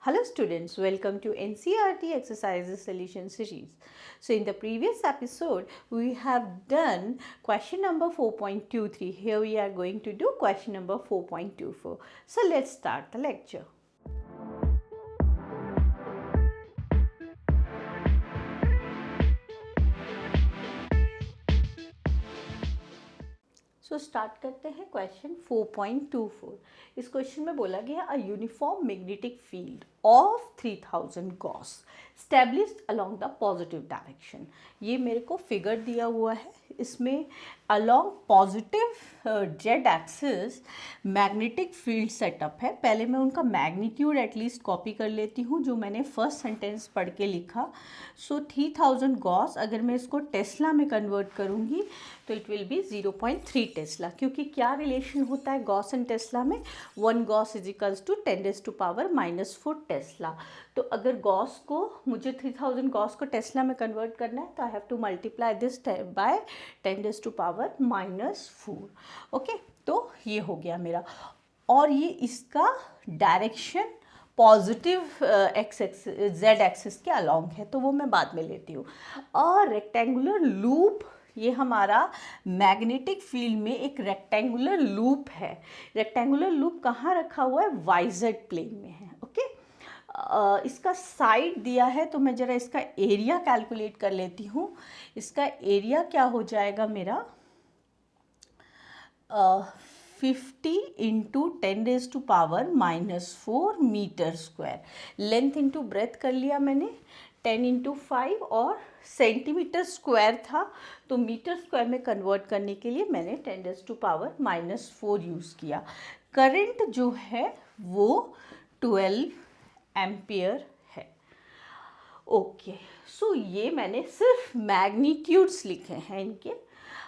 Hello students, welcome to NCERT Exercises Solution Series. So in the previous episode, we have done question number 4.23. Here we are going to do question number 4.24. So let's start the lecture. So start करते हैं question 4.24. इस question में बोला गया अ uniform magnetic field of 3000 Gauss established along the positive direction. ये मेरे को figure दिया हुआ है. इसमें along positive Z axis magnetic field setup है. पहले मैं उनका मैग्नीट्यूड एटलीस्ट कॉपी कर लेती हूँ जो मैंने फर्स्ट सेंटेंस पढ़ के लिखा. सो 3000 गॉस अगर मैं इसको टेस्ला में कन्वर्ट करूँगी तो इट विल बी 0.3 टेस्ला. क्योंकि क्या रिलेशन होता है गॉस एंड टेस्ला में? 1 gauss is equals to 10⁻⁻4 tesla. तो अगर गॉस को मुझे 3000 गॉस को टेस्ला में कन्वर्ट करना है तो I have to multiply this by 10⁻⁻4. Okay, तो ये हो गया मेरा. और ये इसका direction positive x Z axis के अलॉन्ग है, तो वो मैं बाद में लेती हूँ. और रेक्टेंगुलर लूप, ये हमारा मैग्नेटिक फील्ड में एक रेक्टेंगुलर लूप है. रेक्टेंगुलर लूप कहाँ रखा हुआ है? वाईजेड प्लेन में है. ओके, इसका साइड दिया है तो मैं ज़रा इसका एरिया कैलकुलेट कर लेती हूँ. इसका एरिया क्या हो जाएगा मेरा? 50 into 10⁻⁻4 meter square. Length into breadth कर लिया मैंने. 10 इंटू 5 और सेंटीमीटर स्क्वायर था तो मीटर स्क्वायर में कन्वर्ट करने के लिए मैंने 10⁻⁻4 यूज़ किया. करंट जो है वो 12 एम्पियर है. ओके, सो ये मैंने सिर्फ मैग्नीट्यूड्स लिखे हैं इनके.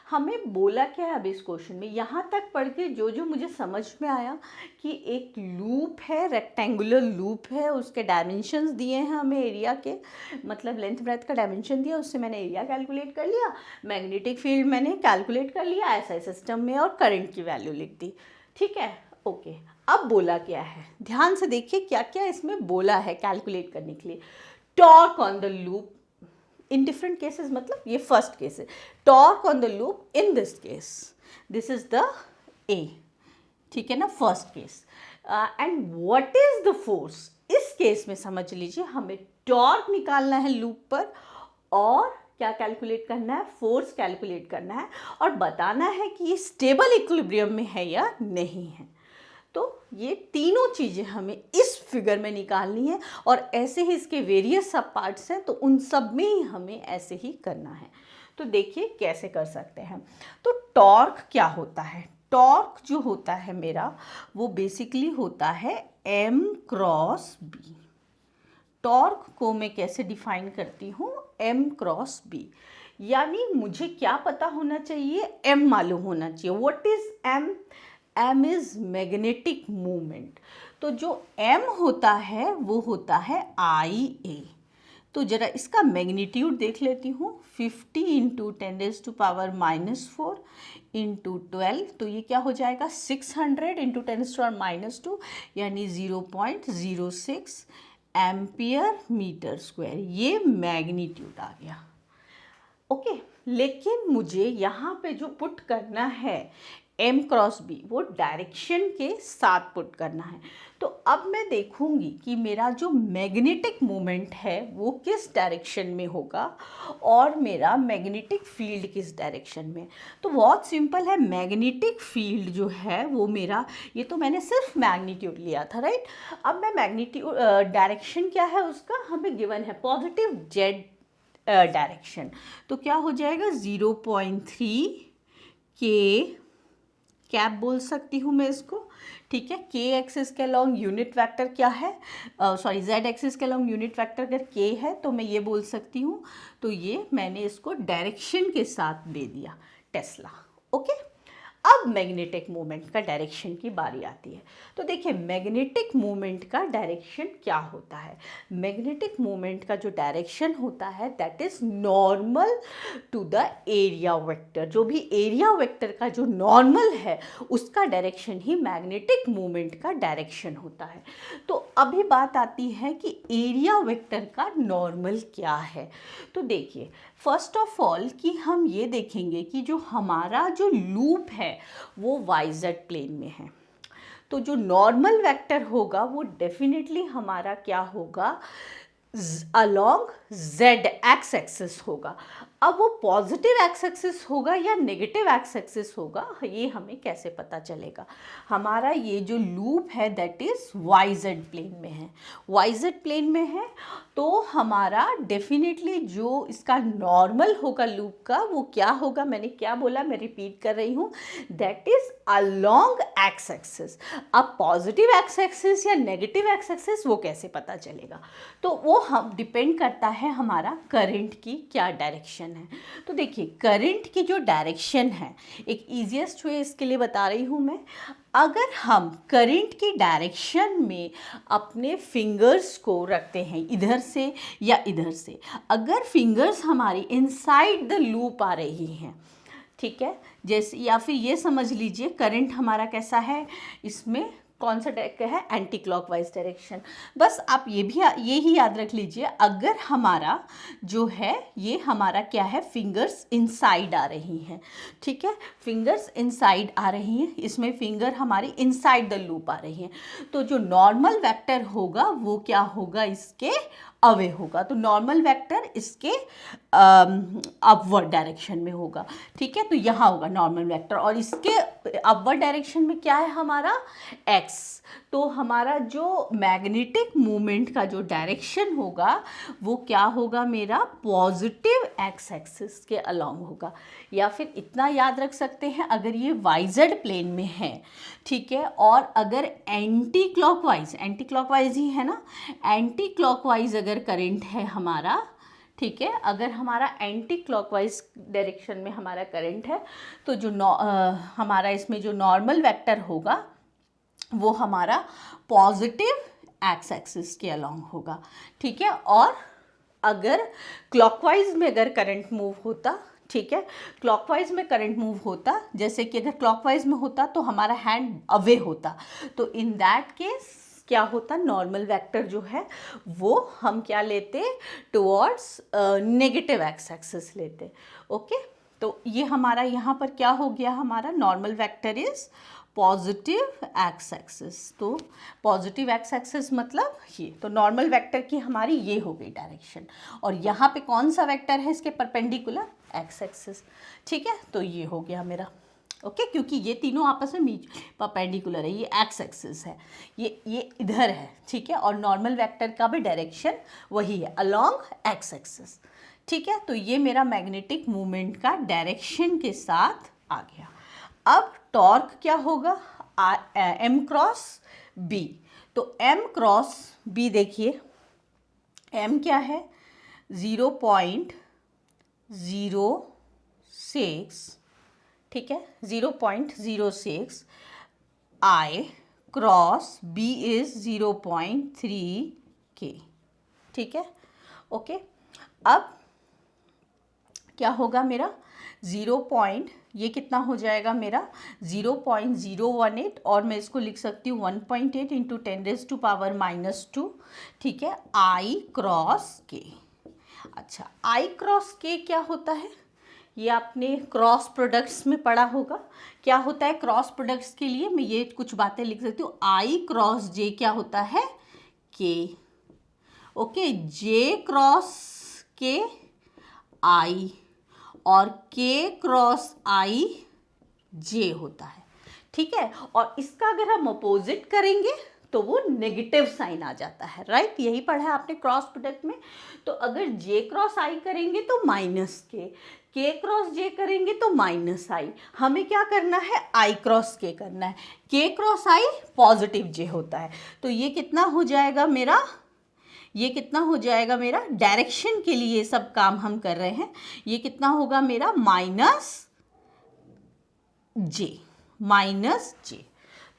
हमें बोला क्या है अब इस क्वेश्चन में? यहाँ तक पढ़ के जो जो मुझे समझ में आया कि एक लूप है, रेक्टेंगुलर लूप है, उसके डायमेंशंस दिए हैं हमें एरिया के, मतलब लेंथ ब्रेथ का डायमेंशन दिया, उससे मैंने एरिया कैलकुलेट कर लिया, मैग्नेटिक फील्ड मैंने कैलकुलेट कर लिया ऐसा सिस्टम में, और करंट की वैल्यू लिख दी. ठीक है, ओके. अब बोला क्या है, ध्यान से देखिए क्या क्या इसमें बोला है कैलकुलेट करने के लिए. Torque on the loop in different cases, मतलब ये फर्स्ट केस है. Torque on the loop in this case, this is the A. ठीक है ना, first case. And what is the force? इस केस में समझ लीजिए हमें टॉर्क निकालना है लूप पर और क्या कैलकुलेट करना है? फोर्स कैलकुलेट करना है और बताना है कि ये स्टेबल इक्विलिब्रियम में है या नहीं है. तो ये तीनों चीज़ें हमें इस फिगर में निकालनी है और ऐसे ही इसके वेरियस सब पार्ट्स हैं तो उन सब में ही हमें ऐसे ही करना है. तो देखिए कैसे कर सकते हैं. तो टॉर्क क्या होता है? टॉर्क जो होता है मेरा वो बेसिकली होता है M क्रॉस B. टॉर्क को मैं कैसे डिफाइन करती हूँ? M cross B. यानी मुझे क्या पता होना चाहिए? M मालूम होना चाहिए. What is M? M is magnetic movement. तो जो M होता है वो होता है IA. तो जरा इसका मैग्नीट्यूड देख लेती हूँ. 50 इंटू 10⁻⁻4 इंटू 12, तो ये क्या हो जाएगा? 600 इंटू 10⁻⁻2 यानी 0.06 एम्पियर मीटर स्क्वायर. ये मैग्नीट्यूड आ गया. ओके, लेकिन मुझे यहाँ पे जो पुट करना है M क्रॉस B, वो डायरेक्शन के साथ पुट करना है. तो अब मैं देखूंगी कि मेरा जो मैग्नेटिक मोमेंट है वो किस डायरेक्शन में होगा और मेरा मैग्नेटिक फील्ड किस डायरेक्शन में. तो बहुत सिंपल है. मैग्नेटिक फील्ड जो है वो मेरा, ये तो मैंने सिर्फ मैग्नीट्यूड लिया था, राइट. अब मैं मैग्नीट्यूड डायरेक्शन क्या है उसका हमें गिवन है, पॉजिटिव जेड डायरेक्शन. तो क्या हो जाएगा? 0.3 के कैप बोल सकती हूँ मैं इसको. ठीक है, के एक्सिस के अलॉन्ग यूनिट वेक्टर क्या है? सॉरी, जेड एक्सिस के अलॉन्ग यूनिट वेक्टर अगर के है तो मैं ये बोल सकती हूँ. तो ये मैंने इसको डायरेक्शन के साथ दे दिया टेस्ला. ओके, अब मैग्नेटिक मोमेंट का डायरेक्शन की बारी आती है। तो देखिए मैग्नेटिक मोमेंट का डायरेक्शन क्या होता है। मैग्नेटिक मोमेंट का जो डायरेक्शन होता है that is normal to the area vector. जो भी एरिया वेक्टर का जो नॉर्मल है उसका डायरेक्शन ही मैग्नेटिक मोमेंट का डायरेक्शन होता है। तो अभी बात आती है कि एरिया वेक्टर का नॉर्मल क्या है। तो देखिए फर्स्ट ऑफ ऑल कि हम ये देखेंगे कि जो हमारा जो लूप है वो YZ प्लेन में है। तो जो नॉर्मल वेक्टर होगा वो डेफिनेटली हमारा क्या होगा, अलोंग Z एक्स एक्सिस होगा। अब वो पॉजिटिव एक्स एक्सिस होगा या नेगेटिव एक्स एक्सिस होगा ये हमें कैसे पता चलेगा। हमारा ये जो लूप है दैट इज YZ प्लेन में है, YZ प्लेन में है तो हमारा डेफिनेटली जो इसका नॉर्मल होगा लूप का वो क्या होगा, मैंने क्या बोला मैं रिपीट कर रही हूँ, that is along x axis. अब पॉजिटिव एक्स एक्सिस या नेगेटिव एक्स एक्सिस वो कैसे पता चलेगा, तो वो हम डिपेंड करता है हमारा करंट की क्या डायरेक्शन है। तो देखिए करंट की जो डायरेक्शन है, एक ईजीएस्ट वे इसके लिए बता रही हूँ मैं। अगर हम करंट की डायरेक्शन में अपने फिंगर्स को रखते हैं इधर से या इधर से, अगर फिंगर्स हमारी इनसाइड द लूप आ रही हैं, ठीक है, जैसे या फिर ये समझ लीजिए करंट हमारा कैसा है, इसमें कौन सा है, एंटी क्लॉकवाइज डायरेक्शन। बस आप ये ही याद रख लीजिए, अगर हमारा जो है ये हमारा क्या है, फिंगर्स इनसाइड आ रही हैं, ठीक है, फिंगर्स इनसाइड आ रही हैं, इसमें फिंगर हमारी इनसाइड द लूप आ रही हैं, तो जो नॉर्मल वेक्टर होगा वो क्या होगा, इसके अवे होगा। तो नॉर्मल वेक्टर इसके अपवर्ड डायरेक्शन में होगा, ठीक है, तो यहाँ होगा नॉर्मल वेक्टर और इसके अपवर्ड डायरेक्शन में क्या है हमारा एक्स। तो हमारा जो मैग्नेटिक मोमेंट का जो डायरेक्शन होगा वो क्या होगा, मेरा पॉजिटिव एक्स एक्सिस के अलोंग होगा। या फिर इतना याद रख सकते हैं, अगर ये YZ प्लेन में है, ठीक है, और अगर एंटी क्लॉकवाइज ही है ना, एंटी क्लॉकवाइज अगर करंट है हमारा, ठीक है, अगर हमारा एंटी क्लॉकवाइज डायरेक्शन में हमारा करंट है तो जो हमारा इसमें जो नॉर्मल वेक्टर होगा वो हमारा पॉजिटिव एक्स एक्सिस के अलोंग होगा, ठीक है। और अगर क्लॉकवाइज में अगर करंट मूव होता, ठीक है, क्लॉकवाइज में करंट मूव होता, जैसे कि अगर क्लॉकवाइज में होता तो हमारा हैंड अवे होता, तो इन दैट केस क्या होता, नॉर्मल वेक्टर जो है वो हम क्या लेते, टुवर्ड्स नेगेटिव एक्स एक्सिस लेते। ओके, तो ये हमारा यहाँ पर क्या हो गया, हमारा normal vector is positive X axis. तो पॉजिटिव एक्स एक्सिस मतलब ये, तो नॉर्मल वेक्टर की हमारी ये हो गई डायरेक्शन, और यहाँ पे कौन सा वेक्टर है इसके परपेंडिकुलर, एक्स एक्सिस, ठीक है, तो ये हो गया मेरा। ओके, क्योंकि ये तीनों आपस में परपेंडिकुलर है, ये एक्स एक्सिस है, ये इधर है, ठीक है, और नॉर्मल वेक्टर का भी डायरेक्शन वही है, अलोंग एक्स एक्सिस, ठीक है। तो ये मेरा मैग्नेटिक मूवमेंट का डायरेक्शन के साथ आ गया। अब टॉर्क क्या होगा, M क्रॉस B। तो M क्रॉस B देखिए, M क्या है, 0.06, ठीक है, 0.06, I cross B is 0.3K, ठीक है। ओके, अब क्या होगा मेरा 0. ये कितना हो जाएगा मेरा 0.018, और मैं इसको लिख सकती हूँ 1.8 इंटू 10⁻⁻², ठीक है, I क्रॉस K। अच्छा, I क्रॉस K क्या होता है, ये आपने क्रॉस प्रोडक्ट्स में पढ़ा होगा, क्या होता है क्रॉस प्रोडक्ट्स के लिए मैं ये कुछ बातें लिख सकती हूँ, I क्रॉस J क्या होता है, K। Okay, J cross K I, और K क्रॉस I J होता है, ठीक है। और इसका अगर हम अपोजिट करेंगे तो वो नेगेटिव साइन आ जाता है, राइट, यही पढ़ा है आपने क्रॉस प्रोडक्ट में। तो अगर J क्रॉस I करेंगे तो -K, K क्रॉस J करेंगे तो -I, हमें क्या करना है, I क्रॉस K करना है, K cross I positive J होता है। तो ये कितना हो जाएगा मेरा, ये कितना हो जाएगा मेरा, डायरेक्शन के लिए ये सब काम हम कर रहे हैं, ये कितना होगा मेरा -J, माइनस जे।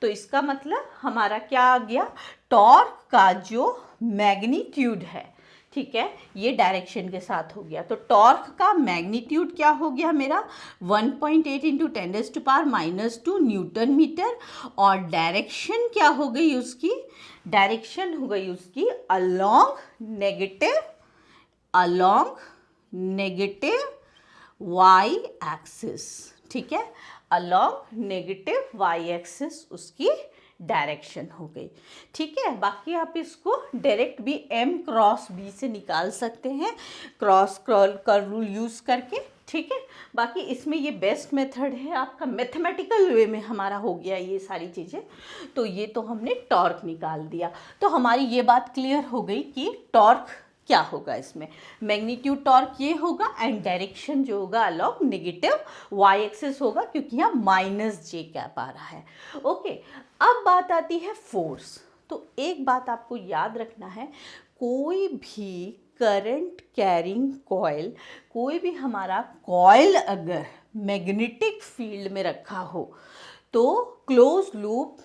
तो इसका मतलब हमारा क्या आ गया, टॉर्क का जो मैग्नीट्यूड है, ठीक है, ये डायरेक्शन के साथ हो गया। तो टॉर्क का मैग्नीट्यूड क्या हो गया मेरा 1.8 इंटू 10⁻⁻² न्यूटन मीटर, और डायरेक्शन क्या हो गई उसकी, डायरेक्शन हो गई उसकी अलोंग नेगेटिव वाई एक्सिस, ठीक है, अलोंग नेगेटिव वाई एक्सिस उसकी डायरेक्शन हो गई, ठीक है। बाकी आप इसको डायरेक्ट भी m क्रॉस b से निकाल सकते हैं, क्रॉस कर्व रूल यूज़ करके, ठीक है। बाकी इसमें ये बेस्ट मेथड है आपका, मैथमेटिकल वे में हमारा हो गया ये सारी चीज़ें। तो ये तो हमने टॉर्क निकाल दिया। तो हमारी ये बात क्लियर हो गई कि टॉर्क क्या होगा, इसमें मैग्नीट्यूड टॉर्क ये होगा, एंड डायरेक्शन जो होगा अलॉन्ग नेगेटिव वाई एक्सिस होगा, क्योंकि यहाँ माइनस जे कैप आ रहा है। ओके, अब बात आती है फोर्स। तो एक बात आपको याद रखना है, कोई भी करंट कैरिंग कॉइल, कोई भी हमारा कॉइल अगर मैग्नेटिक फील्ड में रखा हो तो close loop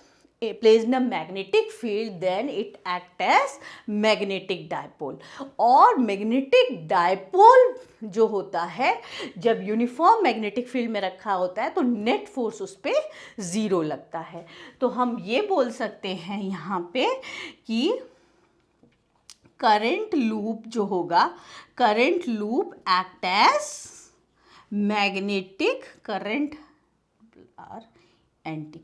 placed in a magnetic field, then it act as magnetic dipole। और magnetic dipole जो होता है जब यूनिफॉर्म मैग्नेटिक फील्ड में रखा होता है तो नेट फोर्स उस पर 0 लगता है। तो हम ये बोल सकते हैं यहाँ पे कि करंट लूप जो होगा, current loop act as magnetic current और anti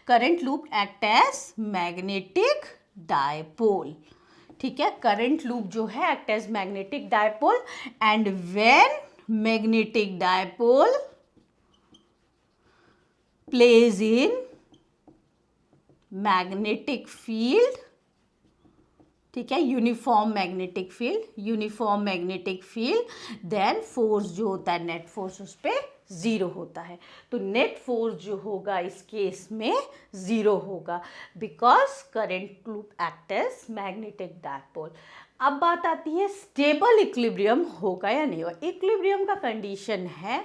current loop act as magnetic dipole, ठीक है। करंट लूप जो है act as magnetic dipole, and when magnetic dipole placed in magnetic field, ठीक है, uniform magnetic field, then force जो होता है नेट फोर्स उस पर 0 होता है। तो नेट फोर्स जो होगा इस केस में 0 होगा, because current loop act as magnetic dipole. अब बात आती है स्टेबल इक्विलिब्रियम होगा या नहीं होगा। इक्विलिब्रियम का कंडीशन है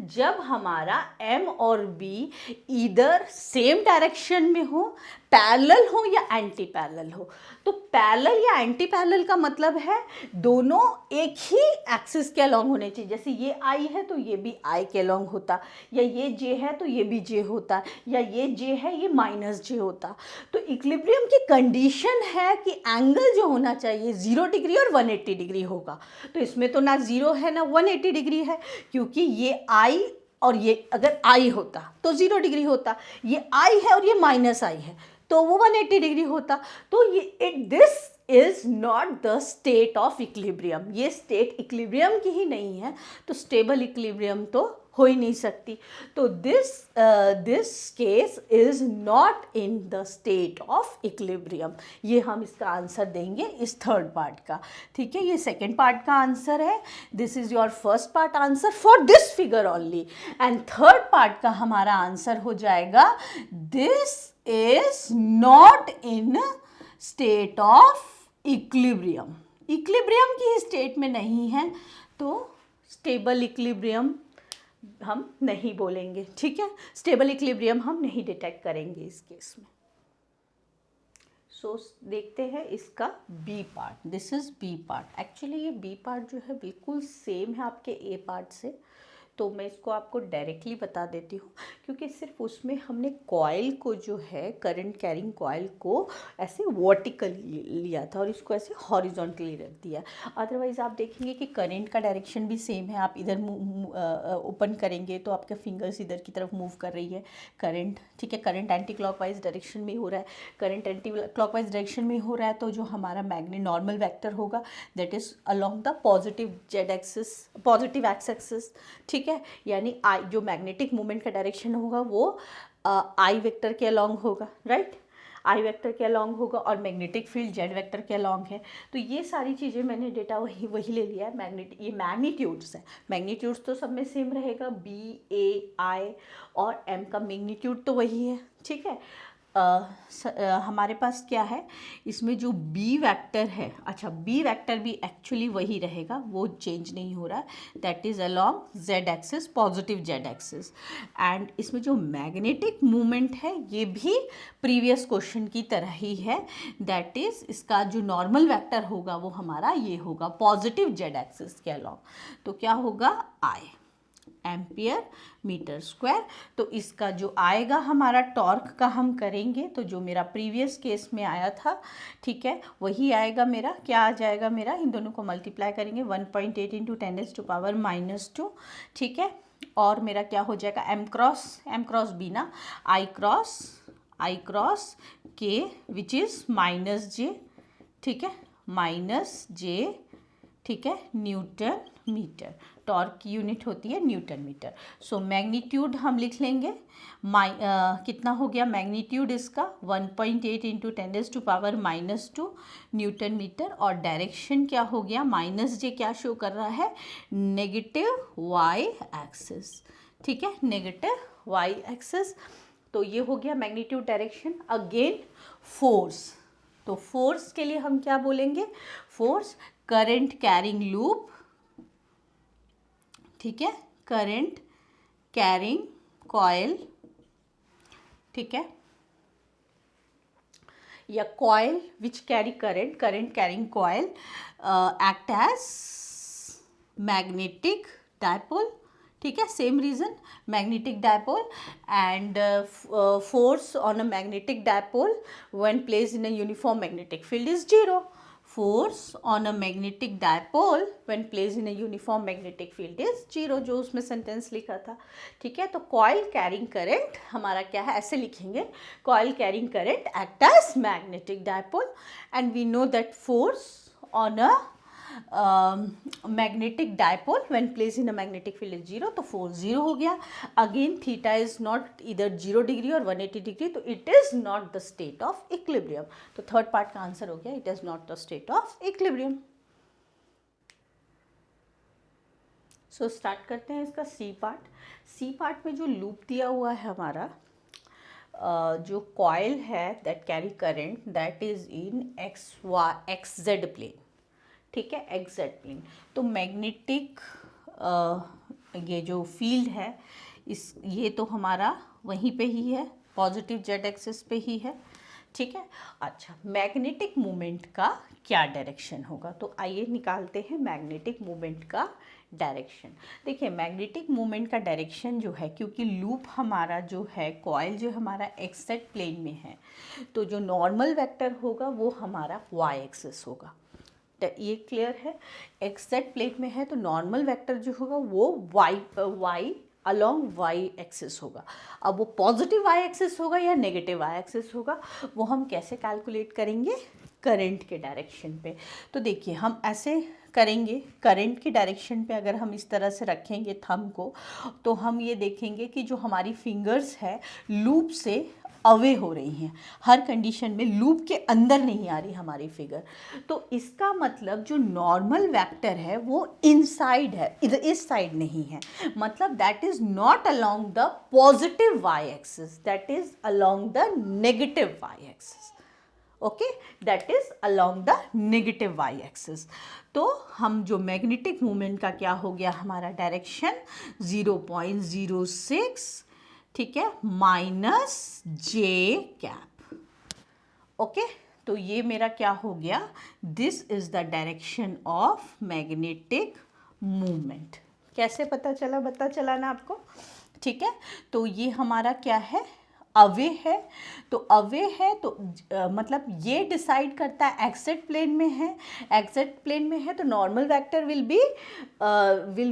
जब हमारा m और b इधर सेम डायरेक्शन में हो, पैरेलल हो या एंटी पैरेलल हो। तो पैरेलल या एंटी पैरेलल का मतलब है दोनों एक ही एक्सिस के अलोंग होने चाहिए। जैसे ये I है तो ये भी I के अलोंग होता, या ये J है तो ये भी J होता, या ये J है ये -J होता। तो इक्विलिब्रियम की कंडीशन है कि एंगल जो होना चाहिए 0 डिग्री और 180 डिग्री होगा। तो इसमें तो ना 0 है ना 180 डिग्री है, क्योंकि ये I और ये अगर I होता तो 0 डिग्री होता, ये I है और ये -I है तो वो 180 डिग्री होता। तो ये this is not the state of equilibrium, ये स्टेट इक्विलिब्रियम की ही नहीं है, तो स्टेबल इक्विलिब्रियम तो हो ही नहीं सकती। तो this case is not in the state of equilibrium. ये हम इसका आंसर देंगे इस थर्ड पार्ट का, ठीक है। ये सेकेंड पार्ट का आंसर है, this is your first part answer for this figure only, and third part का हमारा आंसर हो जाएगा this is not in state of equilibrium. Equilibrium की स्टेट में नहीं है तो स्टेबल इक्विलिब्रियम हम नहीं बोलेंगे, ठीक है। स्टेबल इक्विलिब्रियम हम नहीं डिटेक्ट करेंगे इस केस में। सो देखते हैं इसका B part. This is B part. Actually ये बी पार्ट जो है बिल्कुल सेम है आपके ए पार्ट से, तो मैं इसको आपको डायरेक्टली बता देती हूँ, क्योंकि सिर्फ उसमें हमने कॉइल को जो है करंट कैरिंग कॉइल को ऐसे वर्टिकली लिया था और इसको ऐसे हॉरिजॉन्टली रख दिया। अदरवाइज़ आप देखेंगे कि करंट का डायरेक्शन भी सेम है। आप इधर ओपन करेंगे तो आपका फिंगर्स इधर की तरफ मूव कर रही है करंट, ठीक है। करंट एंटी क्लॉकवाइज डायरेक्शन में हो रहा है, करंट एंटी क्लॉकवाइज डायरेक्शन में हो रहा है, तो जो हमारा मैग्नेट नॉर्मल वेक्टर होगा that is along the positive Z axis, positive X axis, ठीक है। यानी आई जो मैग्नेटिक मूवमेंट का डायरेक्शन होगा वो आई वेक्टर के अलोंग होगा, राइट, आई वेक्टर के अलोंग होगा, और मैग्नेटिक फील्ड जेड वेक्टर के अलोंग है। तो ये सारी चीज़ें मैंने डेटा वही ले लिया है। ये मैग्नीट्यूड्स है, मैग्नीट्यूड्स तो सब में सेम रहेगा, बी ए आई और एम का मैग्नीट्यूड तो वही है, ठीक है। हमारे पास क्या है, इसमें जो बी वेक्टर है, अच्छा बी वेक्टर भी एक्चुअली वही रहेगा, वो चेंज नहीं हो रहा है, that is along Z axis, positive Z axis. And इसमें जो मैग्नेटिक मूवमेंट है ये भी प्रीवियस क्वेश्चन की तरह ही है, दैट इज़ इसका जो नॉर्मल वेक्टर होगा वो हमारा ये होगा पॉजिटिव जेड एक्सिस के अलोंग। तो क्या होगा, आई एम्पियर मीटर स्क्वायर। तो इसका जो आएगा हमारा टॉर्क का हम करेंगे तो जो मेरा प्रीवियस केस में आया था, ठीक है, वही आएगा मेरा। क्या आ जाएगा मेरा, इन दोनों को मल्टीप्लाई करेंगे 1.8 इंटू 10⁻⁻², ठीक है। और मेरा क्या हो जाएगा, एम क्रॉस बी ना, आई क्रॉस के विच इज़ -j, ठीक है, -j, ठीक है, न्यूटन मीटर। टॉर्क की यूनिट होती है न्यूटन मीटर। सो मैग्नीट्यूड हम लिख लेंगे, कितना हो गया मैग्नीट्यूड इसका, 1.8 इंटू 10⁻⁻² न्यूटन मीटर। और डायरेक्शन क्या हो गया, -j क्या शो कर रहा है, नेगेटिव वाई एक्सिस, ठीक है, नेगेटिव वाई एक्सिस। तो ये हो गया मैग्नीट्यूड डायरेक्शन। अगेन फोर्स, तो फोर्स के लिए हम क्या बोलेंगे, फोर्स करंट कैरिंग लूप, ठीक है, करंट कैरिंग कॉइल, ठीक है, या coil which carry current carrying coil act as magnetic dipole, ठीक है, same reason, magnetic dipole. And force on a magnetic dipole when placed in a uniform magnetic field is 0। Force on a magnetic dipole when placed in a uniform magnetic field is 0, जो उसमें sentence लिखा था, ठीक है। तो coil carrying current हमारा क्या है, ऐसे लिखेंगे, coil carrying current act as magnetic dipole and we know that force on a magnetic dipole when place in a magnetic field is 0, तो फोर्स 0 हो गया। अगेन थीटा इज नॉट इधर 0 degree और 180 डिग्री, तो it is not the state of equilibrium. तो third part का answer हो गया, it is not the state of equilibrium. So start करते हैं इसका सी पार्ट। सी पार्ट में जो लूप दिया हुआ है हमारा, जो कॉइल है that carry current that is in X Z plane, ठीक है, एक्जेक्ट प्लेन। तो मैग्नेटिक ये जो फील्ड है इस, ये तो हमारा वहीं पे ही है, पॉजिटिव जेड एक्सिस पे ही है, ठीक है। अच्छा, मैग्नेटिक मूवमेंट का क्या डायरेक्शन होगा, तो आइए निकालते हैं मैग्नेटिक मूवमेंट का डायरेक्शन। देखिए मैग्नेटिक मूवमेंट का डायरेक्शन जो है, क्योंकि लूप हमारा जो है, कॉइल जो हमारा एक्सेट प्लेन में है, तो जो नॉर्मल वेक्टर होगा वो हमारा वाई एक्सिस होगा। ये क्लियर है, एक्सेट प्लेन में है तो नॉर्मल वेक्टर जो होगा वो वाई अलोंग वाई एक्सिस होगा। अब वो पॉजिटिव वाई एक्सिस होगा या नेगेटिव वाई एक्सिस होगा, वो हम कैसे कैलकुलेट करेंगे, करंट के डायरेक्शन पे। तो देखिए हम ऐसे करेंगे, करंट की डायरेक्शन पे अगर हम इस तरह से रखेंगे थंब को, तो हम ये देखेंगे कि जो हमारी फिंगर्स है लूप से अवे हो रही हैं, हर कंडीशन में लूप के अंदर नहीं आ रही हमारी फिगर। तो इसका मतलब जो नॉर्मल वेक्टर है वो इनसाइड है, इधर इस साइड नहीं है, मतलब that is not along the positive Y axis, that is along the negative Y axis, okay, that is along the negative Y axis. तो हम जो मैग्नेटिक मूवमेंट का क्या हो गया हमारा डायरेक्शन 0.06, ठीक है, -j कैप, ओके। तो ये मेरा क्या हो गया, this is the direction of magnetic movement. कैसे पता चला ना आपको, ठीक है। तो ये हमारा क्या है, अवे है, तो अवे है तो मतलब ये डिसाइड करता है, एक्सेट प्लेन में है, एक्सेट प्लेन में है तो normal vector will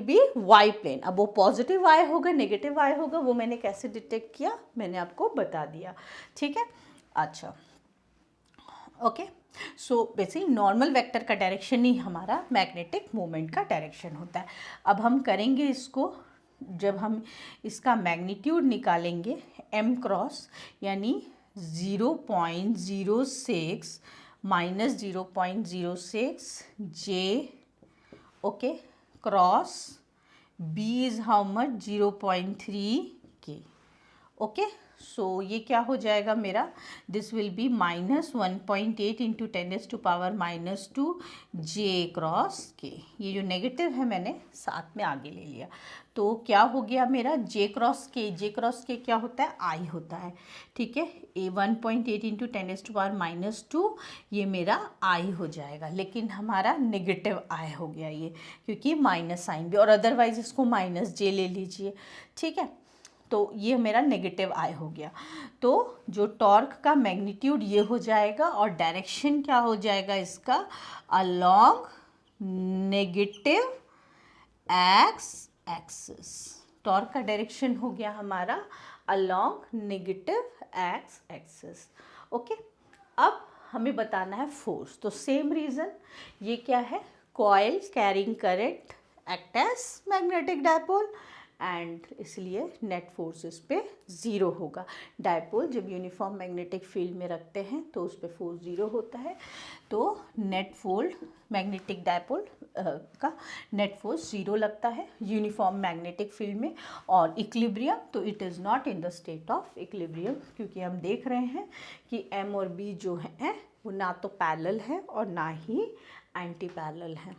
be Y plane. अब वो पॉजिटिव वाई होगा नेगेटिव वाई होगा, वो मैंने कैसे डिटेक्ट किया मैंने आपको बता दिया, ठीक है। अच्छा, okay, so basically normal vector का डायरेक्शन ही हमारा मैग्नेटिक मूवमेंट का डायरेक्शन होता है। अब हम करेंगे इसको, जब हम इसका मैग्नीट्यूड निकालेंगे m क्रॉस, यानी 0.06 minus 0.06 j, okay, cross b is how much 0.3 k, okay. So ये क्या हो जाएगा मेरा, this will be -1.8 into 10⁻⁻2 J cross K. ये जो नेगेटिव है मैंने साथ में आगे ले लिया, तो क्या हो गया मेरा जे क्रॉस के क्या होता है, आई होता है, ठीक है। 1.8 इंटू 10⁻⁻2 ये मेरा आई हो जाएगा, लेकिन हमारा नेगेटिव आई हो गया ये, क्योंकि माइनस साइन भी, और अदरवाइज इसको माइनस जे ले लीजिए, ठीक है। तो ये मेरा नेगेटिव आई हो गया। तो जो टॉर्क का मैग्नीट्यूड ये हो जाएगा, और डायरेक्शन क्या हो जाएगा इसका, along negative x axis. Torque का डायरेक्शन हो गया हमारा along negative x axis. Okay, अब हमें बताना है फोर्स। तो सेम रीज़न, ये क्या है, coil carrying current act as magnetic dipole, and इसलिए नेट फोर्स इस पे ज़ीरो होगा। डायपोल जब यूनिफॉर्म मैग्नेटिक फील्ड में रखते हैं तो उस पर फोर्स ज़ीरो होता है, तो नेट फोल्ड मैग्नेटिक डायपोल का नेट फोर्स ज़ीरो लगता है यूनिफॉर्म मैग्नेटिक फील्ड में। और इक्विलिब्रियम, तो it is not in the state of equilibrium, क्योंकि हम देख रहे हैं कि एम और बी जो है वो ना तो पैरेलल है और ना ही एंटी पैरेलल है।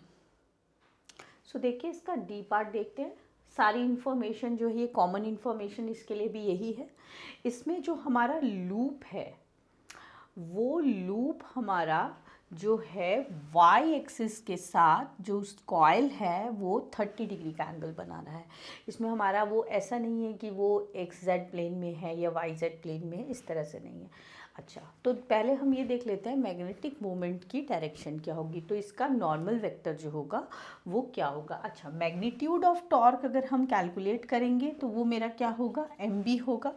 सो देखिए इसका डी पार्ट देखते हैं। सारी इन्फॉर्मेशन जो है ये कॉमन इन्फॉर्मेशन इसके लिए भी यही है। इसमें जो हमारा लूप है वो लूप हमारा जो है वाई एक्सिस के साथ जो कॉइल है वो 30 डिग्री का एंगल बना रहा है। इसमें हमारा वो ऐसा नहीं है कि वो एक्स जेड प्लेन में है या वाई जेड प्लेन में है, इस तरह से नहीं है। अच्छा, तो पहले हम ये देख लेते हैं मैग्नेटिक मोमेंट की डायरेक्शन क्या होगी। तो इसका नॉर्मल वेक्टर जो होगा वो क्या होगा। अच्छा, मैग्नीट्यूड ऑफ टॉर्क अगर हम कैलकुलेट करेंगे तो वो मेरा क्या होगा, एम बी होगा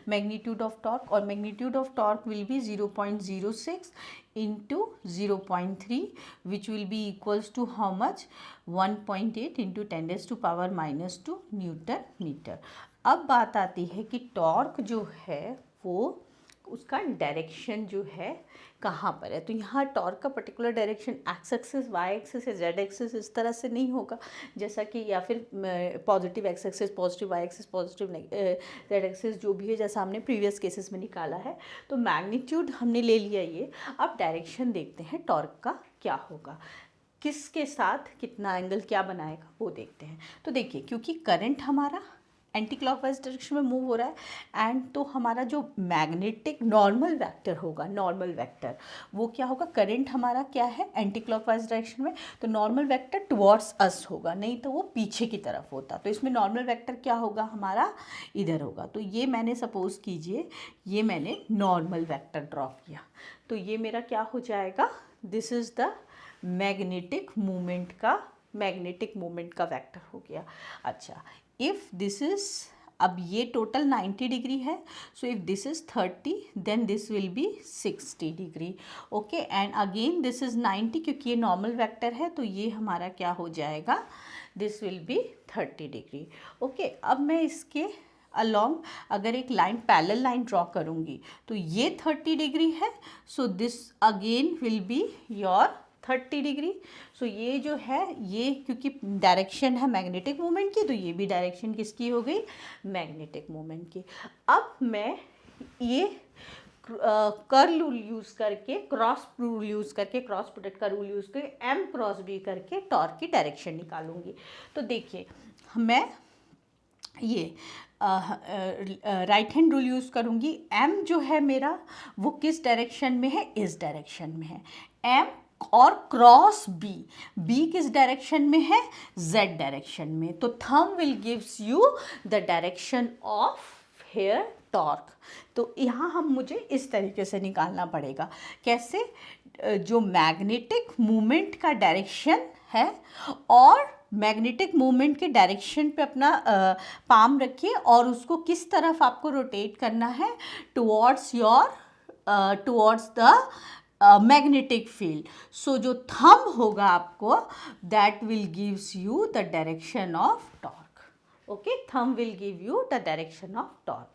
मैग्नीट्यूड ऑफ टॉर्क, और magnitude of torque will be 0.06 into 0.3 which will be equals to how much, 1.8 into 10⁻⁻2 newton meter. अब बात आती है कि टॉर्क जो है वो उसका डायरेक्शन जो है कहाँ पर है। तो यहाँ टॉर्क का particular direction X axis, Y axis या जेड एक्सिस इस तरह से नहीं होगा, जैसा कि या फिर positive X axis, positive Y axis, positive Z axis जो भी है, जैसा हमने प्रीवियस केसेस में निकाला है। तो मैग्नीट्यूड हमने ले लिया ये। अब डायरेक्शन देखते हैं टॉर्क का क्या होगा, किसके साथ कितना एंगल क्या बनाएगा वो देखते हैं। तो देखिए, क्योंकि करंट हमारा एंटी क्लॉकवाइज डायरेक्शन में मूव हो रहा है, एंड तो हमारा जो मैग्नेटिक नॉर्मल वेक्टर होगा, नॉर्मल वेक्टर वो क्या होगा, करंट हमारा क्या है एंटी क्लॉकवाइज डायरेक्शन में, तो नॉर्मल वेक्टर टुवर्ड्स अस होगा, नहीं तो वो पीछे की तरफ होता। तो इसमें नॉर्मल वेक्टर क्या होगा हमारा, इधर होगा। तो ये मैंने सपोज कीजिए ये मैंने नॉर्मल वेक्टर ड्रॉ किया, तो ये मेरा क्या हो जाएगा, this is the magnetic movement का वेक्टर हो गया। अच्छा, इफ़ दिस इज़, अब ये टोटल 90 डिग्री है, so if this is 30 then this will be 60 degree. Okay, and again this is 90, क्योंकि ये नॉर्मल वेक्टर है तो ये हमारा क्या हो जाएगा, this will B 30 degree. Okay, अब मैं इसके अलोंग अगर एक लाइन पैरेलल लाइन ड्रॉ करूँगी तो ये 30 डिग्री है, so this again will be your 30 degree. So ये जो है ये क्योंकि डायरेक्शन है मैग्नेटिक मोमेंट की, तो ये भी डायरेक्शन किसकी हो गई, मैग्नेटिक मोमेंट की। अब मैं ये कर्ल रूल यूज़ करके, क्रॉस रूल यूज़ करके, क्रॉस प्रोडक्ट का रूल यूज़ करके एम क्रॉस बी करके टॉर्क की डायरेक्शन निकालूंगी। तो देखिए मैं ये राइट हैंड रूल यूज़ करूँगी। एम जो है मेरा वो किस डायरेक्शन में है, इस डायरेक्शन में है एम, और क्रॉस बी, बी किस डायरेक्शन में है, जेड डायरेक्शन में। तो thumb will gives you the direction of here torque. तो यहाँ हम मुझे इस तरीके से निकालना पड़ेगा, कैसे, जो मैग्नेटिक मूवमेंट का डायरेक्शन है, और मैग्नेटिक मूवमेंट के डायरेक्शन पे अपना पाम रखिए और उसको किस तरफ आपको रोटेट करना है, टुवर्ड्स द मैग्नेटिक फील्ड। सो जो थंब होगा आपको, that will gives you the direction of torque. Okay, thumb will give you the direction of torque.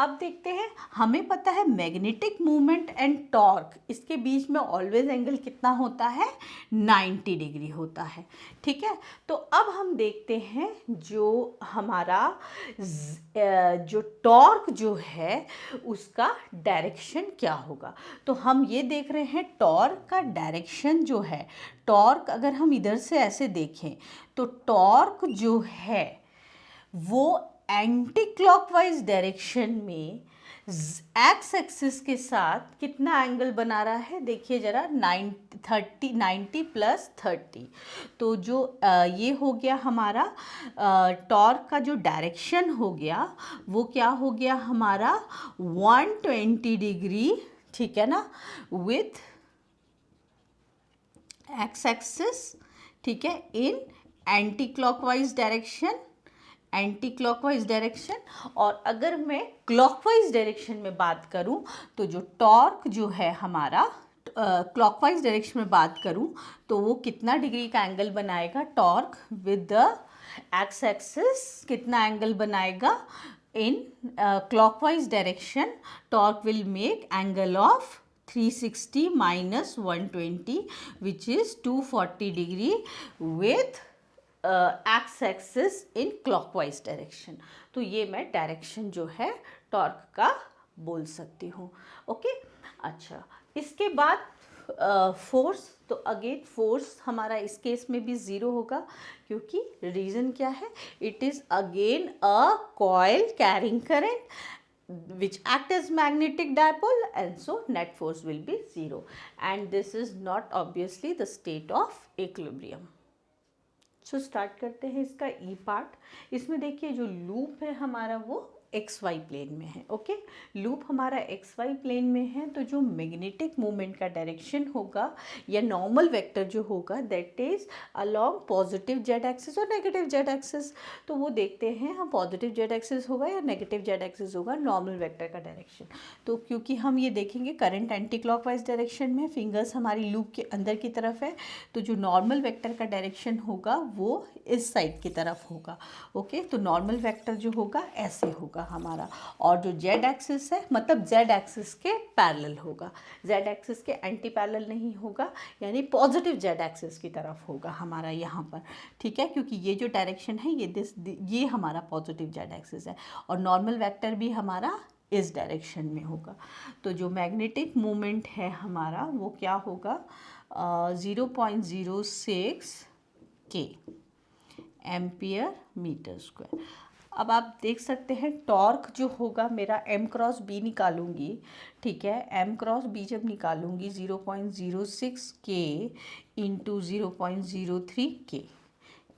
अब देखते हैं, हमें पता है मैग्नेटिक मूवमेंट एंड टॉर्क, इसके बीच में ऑलवेज एंगल कितना होता है, 90 डिग्री होता है। ठीक है, तो अब हम देखते हैं जो हमारा जो टॉर्क जो है उसका डायरेक्शन क्या होगा। तो हम ये देख रहे हैं टॉर्क का डायरेक्शन जो है, टॉर्क अगर हम इधर से ऐसे देखें तो टॉर्क जो है वो एंटी क्लॉकवाइज डायरेक्शन में एक्स एक्सिस के साथ कितना एंगल बना रहा है, देखिए जरा, 90 प्लस 30। तो जो ये हो गया हमारा टॉर्क का जो डायरेक्शन हो गया वो क्या हो गया हमारा 120 डिग्री, ठीक है ना, विथ एक्स एक्सिस, ठीक है, in anti clockwise direction, anti clockwise direction. और अगर मैं क्लॉकवाइज डायरेक्शन में बात करूं तो जो टॉर्क जो है हमारा क्लॉकवाइज डायरेक्शन में बात करूं तो वो कितना डिग्री का एंगल बनाएगा, torque with the x axis कितना एंगल बनाएगा in clockwise direction, torque will make angle of 360 minus 120 which is 240 degree with x axis in clockwise direction. तो ये मैं डायरेक्शन जो है टॉर्क का बोल सकती हूँ। ओके, अच्छा, इसके बाद फोर्स, तो अगेन फोर्स हमारा इस केस में भी ज़ीरो होगा, क्योंकि रीज़न क्या है, it is again a coil carrying current which act as magnetic dipole, and so net force will be zero, and this is not obviously the state of equilibrium. So start करते हैं इसका ई part. इसमें देखिए जो loop है हमारा वो x Y plane में है। ओके, लूप हमारा एक्स वाई प्लेन में है, तो जो मैग्नेटिक मूवमेंट का डायरेक्शन होगा या नॉर्मल वेक्टर जो होगा that is along positive Z axis और नेगेटिव जेड एक्सिस। तो वो देखते हैं हम पॉजिटिव जेड एक्सिस होगा या नेगेटिव जेड एक्सिस होगा नॉर्मल वेक्टर का डायरेक्शन। तो क्योंकि हम ये देखेंगे करंट एंटी क्लॉकवाइज डायरेक्शन में, फिंगर्स हमारी लूप के अंदर की तरफ है, तो जो नॉर्मल वेक्टर का डायरेक्शन होगा वो इस साइड की तरफ होगा। ओके, तो नॉर्मल वेक्टर जो होगा ऐसे होगा हमारा, और जो जेड एक्सिस है मतलब जेड एक्सिस के पैरेलल होगा, जेड एक्सिस के एंटी पैरेलल नहीं होगा, यानी पॉजिटिव जेड एक्सिस की तरफ होगा हमारा यहाँ पर। ठीक है, क्योंकि ये जो डायरेक्शन है ये हमारा पॉजिटिव जेड एक्सिस है, और नॉर्मल वेक्टर भी हमारा इस डायरेक्शन में होगा। तो जो मैग्नेटिक मोमेंट है हमारा वो क्या होगा, 0.06 के एम्पियर मीटर स्क्वायर। अब आप देख सकते हैं टॉर्क जो होगा मेरा m क्रॉस b निकालूंगी, ठीक है, m क्रॉस b जब निकालूंगी 0.06 के इंटू 0.03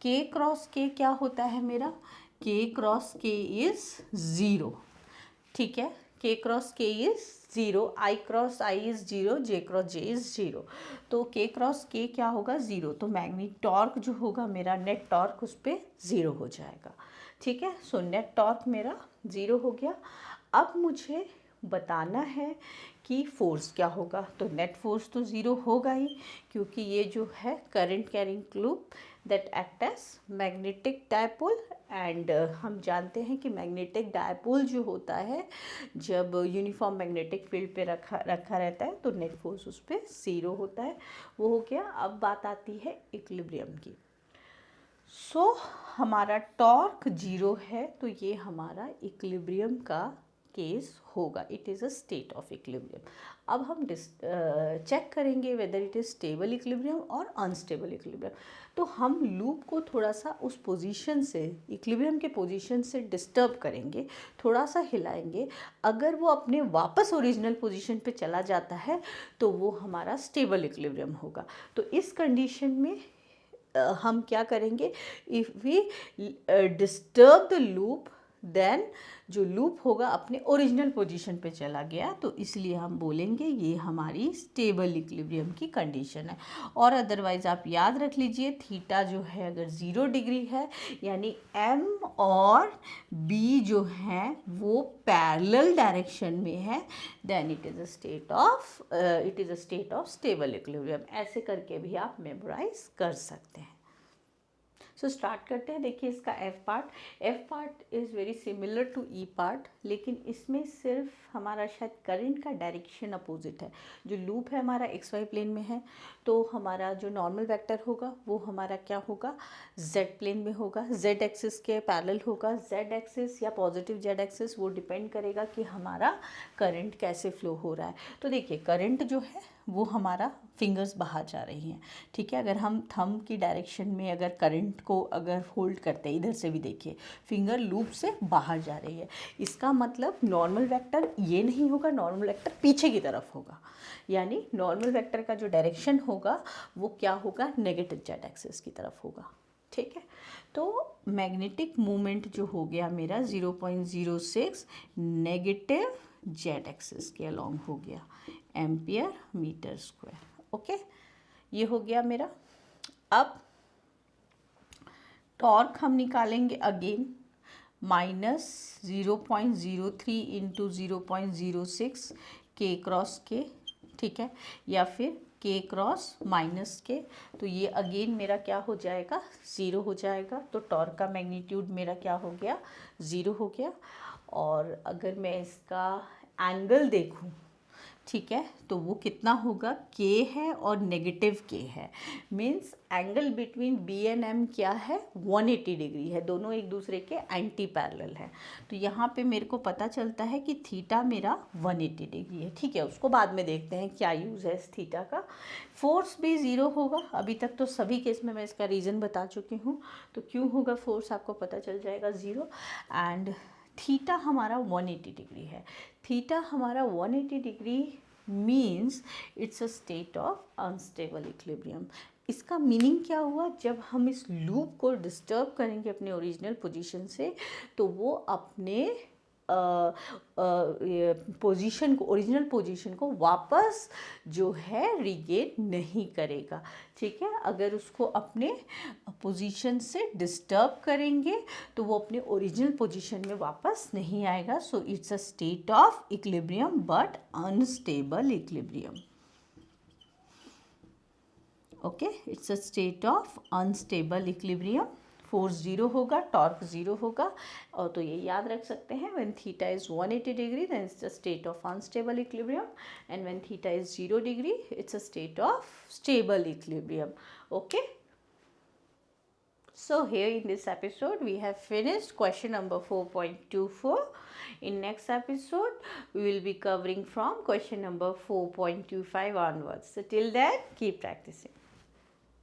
के क्रॉस के क्या होता है मेरा, k क्रॉस k इज़ 0, ठीक है, k cross k is 0, i cross i is 0, j cross j is 0। तो k क्रॉस k क्या होगा, 0। तो मैग्नेटिक टॉर्क जो होगा मेरा, नेट टॉर्क उस पर 0 हो जाएगा। ठीक है, सो नेट टॉर्क मेरा 0 हो गया। अब मुझे बताना है कि फोर्स क्या होगा। तो नेट फोर्स तो 0 होगा ही, क्योंकि ये जो है current carrying loop that act as magnetic dipole, and हम जानते हैं कि मैग्नेटिक डायपोल जो होता है जब यूनिफॉर्म मैग्नेटिक फील्ड पे रखा रहता है तो नेट फोर्स उस पर 0 होता है। वो हो गया। अब बात आती है इक्विलिब्रियम की। सो हमारा टॉर्क 0 है, तो ये हमारा इक्विलिब्रियम का केस होगा, it is a state of equilibrium. अब हम चेक करेंगे whether it is stable equilibrium और अनस्टेबल इक्विलिब्रियम। तो हम लूप को थोड़ा सा उस पोजीशन से, इक्विलिब्रियम के पोजीशन से डिस्टर्ब करेंगे, थोड़ा सा हिलाएंगे। अगर वो अपने वापस ओरिजिनल पोजीशन पे चला जाता है तो वो हमारा स्टेबल इक्विलिब्रियम होगा। तो इस कंडीशन में हम क्या करेंगे, if we disturb the loop then जो लूप होगा अपने ओरिजिनल पोजीशन पे चला गया, तो इसलिए हम बोलेंगे ये हमारी स्टेबल इक्विलिब्रियम की कंडीशन है। और अदरवाइज़ आप याद रख लीजिए थीटा जो है अगर 0 डिग्री है, यानी m और b जो है वो पैरेलल डायरेक्शन में है, then it is a state of stable equilibrium. ऐसे करके भी आप मेमोराइज कर सकते हैं। सो स्टार्ट करते हैं। देखिए इसका F part is very similar to E part, लेकिन इसमें सिर्फ हमारा शायद करंट का डायरेक्शन अपोजिट है। जो लूप है हमारा एक्स वाई प्लेन में है, तो हमारा जो नॉर्मल वेक्टर होगा वो हमारा क्या होगा, जेड प्लेन में होगा, जेड एक्सिस के पैरेलल होगा। जेड एक्सिस या पॉजिटिव जेड एक्सिस वो डिपेंड करेगा कि हमारा करंट कैसे फ्लो हो रहा है। तो देखिए करंट जो है वो हमारा फिंगर्स बाहर जा रही हैं, ठीक है। अगर हम थंब की डायरेक्शन में अगर करंट को अगर होल्ड करते हैं, इधर से भी देखिए फिंगर लूप से बाहर जा रही है, इसका मतलब नॉर्मल वेक्टर ये नहीं होगा, नॉर्मल वेक्टर पीछे की तरफ होगा। यानी नॉर्मल वेक्टर का जो डायरेक्शन होगा वो क्या होगा, नेगेटिव जेड एक्सिस की तरफ होगा, ठीक है। तो मैग्नेटिक मोमेंट जो हो गया मेरा 0.06 नेगेटिव जेड एक्सिस के अलोंग हो गया, एम्पियर मीटर स्क्वायर। ओके, ये हो गया मेरा। अब टॉर्क हम निकालेंगे अगेन, -0.03 इंटू 0.06 के क्रॉस के, ठीक है, या फिर के क्रॉस माइनस के। तो ये अगेन मेरा क्या हो जाएगा, 0 हो जाएगा। तो टॉर्क का मैग्नीट्यूड मेरा क्या हो गया, 0 हो गया। और अगर मैं इसका एंगल देखूं, ठीक है, तो वो कितना होगा, के है और नेगेटिव के है, means angle between B and M क्या है, 180 डिग्री है, दोनों एक दूसरे के एंटी पैरेलल है। तो यहाँ पे मेरे को पता चलता है कि थीटा मेरा 180 डिग्री है, ठीक है। उसको बाद में देखते हैं क्या यूज़ है इस थीटा का। फोर्स भी 0 होगा, अभी तक तो सभी केस में मैं इसका रीज़न बता चुकी हूँ। तो क्यों होगा फोर्स आपको पता चल जाएगा 0। एंड थीटा हमारा 180 डिग्री है। थीटा हमारा 180 degree means it's a state of unstable equilibrium. इसका मीनिंग क्या हुआ, जब हम इस लूप को डिस्टर्ब करेंगे अपने ओरिजिनल पोजीशन से, तो वो अपने पोजीशन को, ओरिजिनल पोजीशन को वापस जो है रिगेन नहीं करेगा, ठीक है। अगर उसको अपने पोजीशन से डिस्टर्ब करेंगे तो वो अपने ओरिजिनल पोजीशन में वापस नहीं आएगा। So it's a state of equilibrium but unstable equilibrium. Okay, it's a state of unstable equilibrium. Force 0 होगा, टॉर्क 0 होगा। और तो ये याद रख सकते हैं, when theta is 180 degree then it's a state of unstable equilibrium, and when theta is 0 degree it's a state of stable equilibrium. Okay, so here in this episode we have finished question number 4.24. In next episode we will be covering from question number 4.25 onwards. So till then keep practicing.